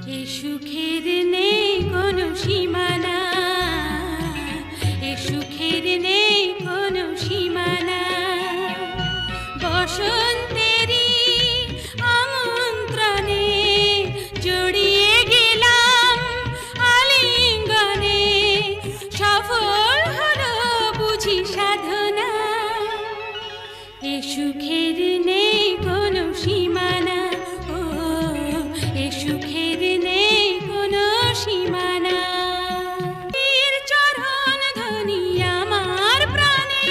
এ সুখের নেই কোনো সীমানা, এ সুখের নেই কোনো সীমানা। বসন্তেরই আমন্ত্রণে জড়িয়ে গেলাম আলিঙ্গনে, সফল হলো বুঝি সাধনা। এ সুখের নেই কোনো সীমানা, ও এ সুখের নেই কোনো সীমানা। বীর চরণ ধ্বনি আমার প্রাণে,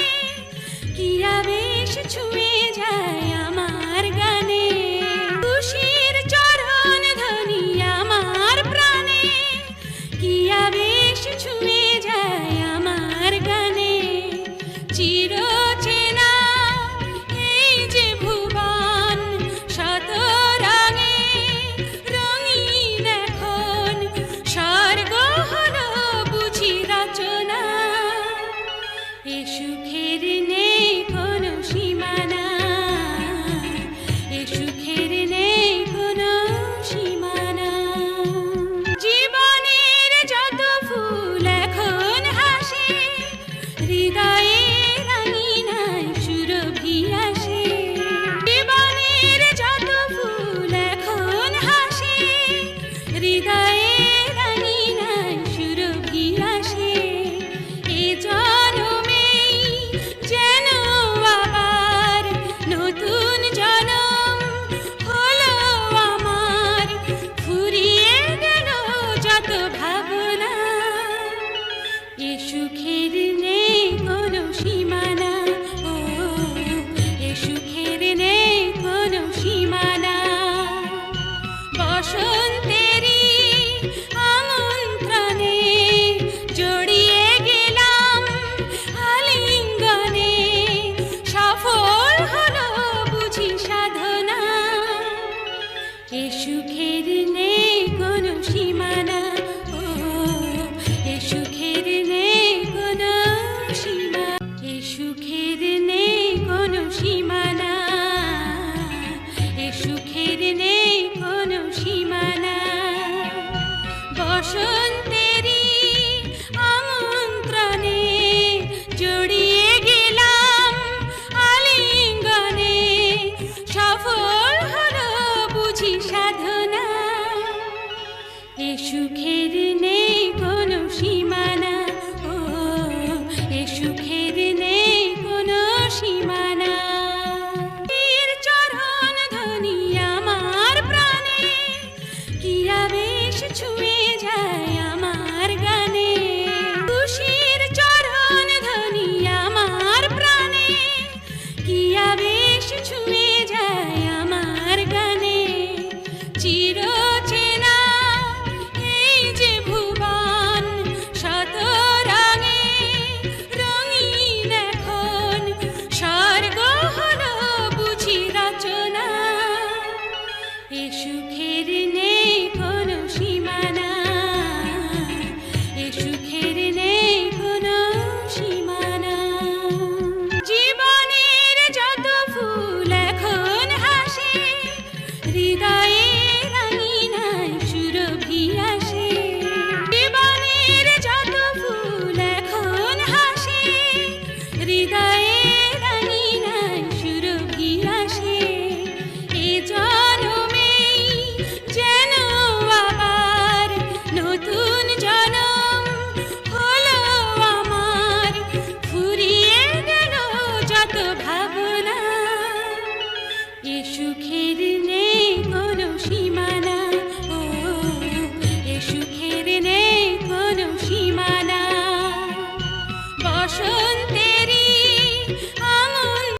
কি আবেশ ছুঁয়ে যায় আমার গানে। খুশির চরণ ধ্বনি আমার প্রাণে, কি আবেশ ছুঁয়ে যায় আমার গানে। চিরচেনা এই যে ভুবন, শত রঙে রঙিন এখন, স্বর্গ হলো বুঝি রচনা। এ সুখের নেই কোনো সীমানা, এ সুখের নেই কোনো সীমানা। জীবনের যত ফুল এখন হাসে, হৃদয়ে রাঙিনায় সুরভি আসে। জীবনের যত ফুল এখন হাসে, হৃদয়ে রাঙিনায় সুরভি আসে। এ জনমেই যেন আবার নতুন জনম হলো আমার, ফুরিয়ে গেল যত ভাবনা। এ সুখের নেই কোনো সীমানা, ও এ সুখের নেই কোনো সীমানা। বসন্তেরই আমন্ত্রণে জড়িয়ে গেলাম আলিঙ্গনে, সফল হলো বুঝি সাধনা। এ সুখের নেই কোনো সীমানা, ও এ সুখের নেই কোনো সীমা। এ সুখের নেই কোনো সীমানা, এ সুখের নেই কোনো সীমানা। বসন্তেরই আমন্ত্রণে জড়িয়ে গেলাম আলিঙ্গনে, সফল হলো বুঝি সাধনা। এ সুখের নেই কোনো সীমানা, ও এ সুখের নেই কোনো সীমানা। বীর চরণ ধ্বনি আমার প্রাণে, কি আবেশ ছুঁয়ে যায় আমার গানে। খুশির চরণ ধ্বনি আমার প্রাণে, কি আবেশ ছুঁয়ে যায় আমার গানে। চিরচেনা এই যে ভুবন, শত রঙে রঙিন এখন, স্বর্গ হলো বুঝি রচনা। এ সুখের নেই কোনো সীমানা, এ সুখের নেই কোনো সীমানা। জীবনের যত ফুল এখন হাসে, হৃদয়ে রাঙিনায় সুরভি আসে। জীবনের যত ফুল এখন হাসে, হৃদয়ে রাঙিনায় সুরভি আসে। এ জনমেই যেন আবার নতুন জনম হলো আমার, ফুরিয়ে গেল যত ভাবনা। এ সুখের নেই কোনো সীমানা,